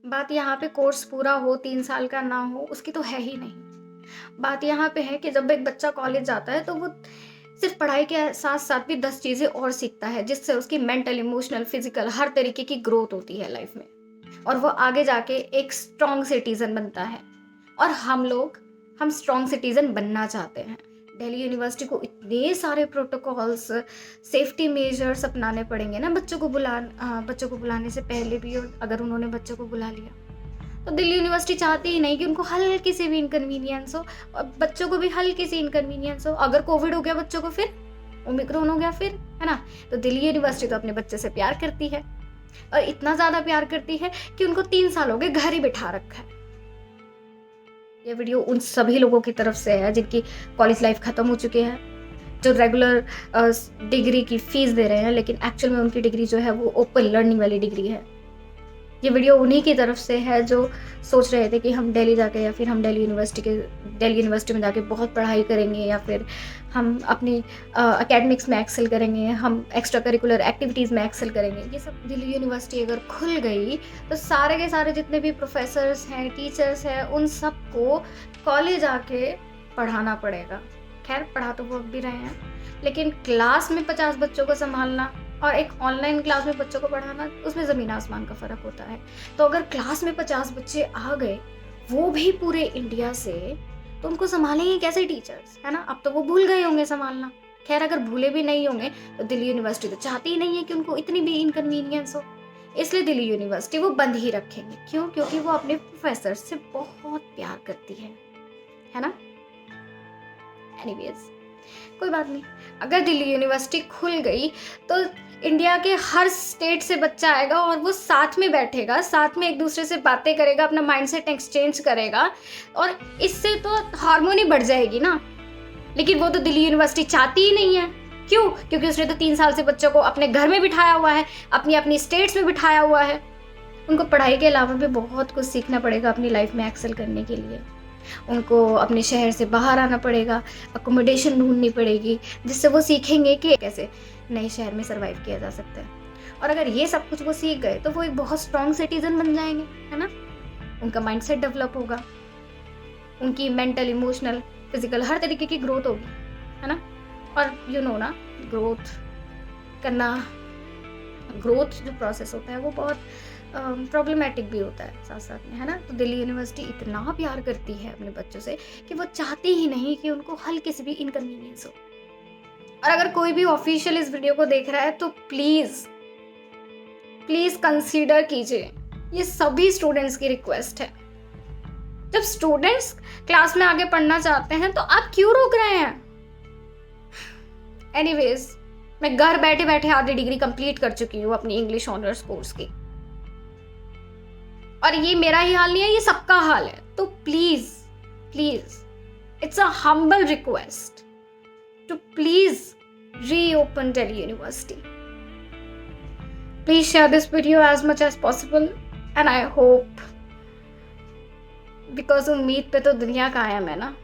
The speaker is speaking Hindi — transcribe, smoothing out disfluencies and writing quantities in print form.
बात यहाँ पे कोर्स पूरा हो, 3 साल का ना हो, उसकी तो है ही नहीं। बात यहाँ पे है कि जब एक बच्चा कॉलेज जाता है, तो वो सिर्फ़ पढ़ाई के साथ-साथ भी 10 चीज़ें और सीखता है, जिससे उसकी मेंटल, इमोशनल, फिज़िकल हर तरीके की ग्रोथ होती है लाइफ़ में। और वो आगे जाके एक स्ट्रॉन्ग सिटीज़न बनता है। और हम स्ट्रॉन्ग सिटीज़न बनना चाहते हैं। दिल्ली यूनिवर्सिटी को इतने सारे प्रोटोकॉल्स, सेफ्टी मेजर्स अपनाने पड़ेंगे ना बच्चों को बुलाने से पहले भी, और अगर उन्होंने बच्चों को बुला लिया, तो दिल्ली यूनिवर्सिटी चाहती ही नहीं कि उनको हल्की सी भी इनकन्वीनियंस हो, और बच्चों को भी हल्की सी इनकन्वीनियंस हो। अगर कोविड हो गया बच्चों को फिर, ओमिक्रॉन हो गया फिर, है ना? तो दिल्ली यूनिवर्सिटी तो अपने बच्चे से प्यार करती है, और इतना ज़्यादा प्यार करती है कि उनको 3 साल हो गए घर ही बिठा रखा है। ये वीडियो उन सभी लोगों की तरफ से है जिनकी कॉलेज लाइफ खत्म हो चुकी है, जो रेगुलर डिग्री की फीस दे रहे हैं, लेकिन एक्चुअल में उनकी डिग्री जो है वो ओपन लर्निंग वाली डिग्री है। ये वीडियो उन्हीं की तरफ से है जो सोच रहे थे कि हम दिल्ली जाके, या फिर हम दिल्ली यूनिवर्सिटी में जाके बहुत पढ़ाई करेंगे, या फिर हम अपनी एकेडमिक्स में एक्सेल करेंगे, हम एक्स्ट्रा करिकुलर एक्टिविटीज़ में एक्सेल करेंगे। ये सब दिल्ली यूनिवर्सिटी अगर खुल गई, तो सारे के सारे जितने भी प्रोफेसर्स हैं, टीचर्स हैं, उन सबको कॉलेज आके पढ़ाना पड़ेगा। खैर, पढ़ा तो वो अब भी रहे हैं, लेकिन क्लास में 50 बच्चों को सँभालना और एक ऑनलाइन क्लास में बच्चों को पढ़ाना, उसमें ज़मीन आसमान का फ़र्क होता है। तो अगर क्लास में 50 बच्चे आ गए, वो भी पूरे इंडिया से, तो उनको सँभालेंगे कैसे टीचर्स, है ना? अब तो वो भूल गए होंगे सँभालना। खैर, अगर भूले भी नहीं होंगे, तो दिल्ली यूनिवर्सिटी तो चाहती ही नहीं है कि उनको इतनी भी इनकन्वीनियंस हो। इसलिए दिल्ली यूनिवर्सिटी वो बंद ही रखेंगे। क्यों? क्योंकि वो अपने प्रोफ़ेसर से बहुत प्यार करती है ना? एनीवेज़, कोई बात नहीं। अगर दिल्ली यूनिवर्सिटी खुल गई, तो इंडिया के हर स्टेट से बच्चा आएगा, और वो साथ में बैठेगा, साथ में एक दूसरे से बातें करेगा, अपना माइंडसेट एक्सचेंज करेगा, और इससे तो हार्मोनी बढ़ जाएगी ना। लेकिन वो तो दिल्ली यूनिवर्सिटी चाहती ही नहीं है। क्यों? क्योंकि उसने तो 3 साल से बच्चों को अपने घर में बिठाया हुआ है, अपनी अपनी स्टेट्स में बिठाया हुआ है। उनको पढ़ाई के अलावा भी बहुत कुछ सीखना पड़ेगा अपनी लाइफ में एक्सेल करने के लिए। उनको अपने शहर से बाहर आना पड़ेगा, अकोमोडेशन ढूँढनी पड़ेगी, जिससे वो सीखेंगे कि कैसे नए शहर में सर्वाइव किया जा सकता है। और अगर ये सब कुछ वो सीख गए, तो वो एक बहुत स्ट्रॉन्ग सिटीज़न बन जाएँगे, है ना? उनका माइंडसेट डेवलप होगा, उनकी मेंटल, इमोशनल, फिज़िकल हर तरीके की ग्रोथ होगी, है ना? और ना, ग्रोथ करना, ग्रोथ जो प्रोसेस होता है वो बहुत प्रॉब्लमैटिक भी होता है साथ-साथ में, है ना? तो दिल्ली यूनिवर्सिटी इतना प्यार करती है अपने बच्चों से कि वो चाहती ही नहीं कि उनको हल्की सी भी इनकन्वीनियंस हो। और अगर कोई भी ऑफिशियल इस वीडियो को देख रहा है, तो प्लीज़, प्लीज़ कंसीडर कीजिए। ये सभी स्टूडेंट्स की रिक्वेस्ट है। जब स्टूडेंट्स क्लास में आगे पढ़ना चाहते हैं, तो आप क्यों रोक रहे हैं? एनीवेज़, मैं घर बैठे-बैठे आधी डिग्री कंप्लीट कर चुकी हूँ अपनी इंग्लिश ऑनर्स कोर्स की। और ये मेरा ही हाल नहीं है, ये सबका हाल है। तो please, please, it's a humble request to please reopen Delhi University. Please share this video as much as possible, and I hope, because उम्मीद पे तो दुनिया कायम है ना।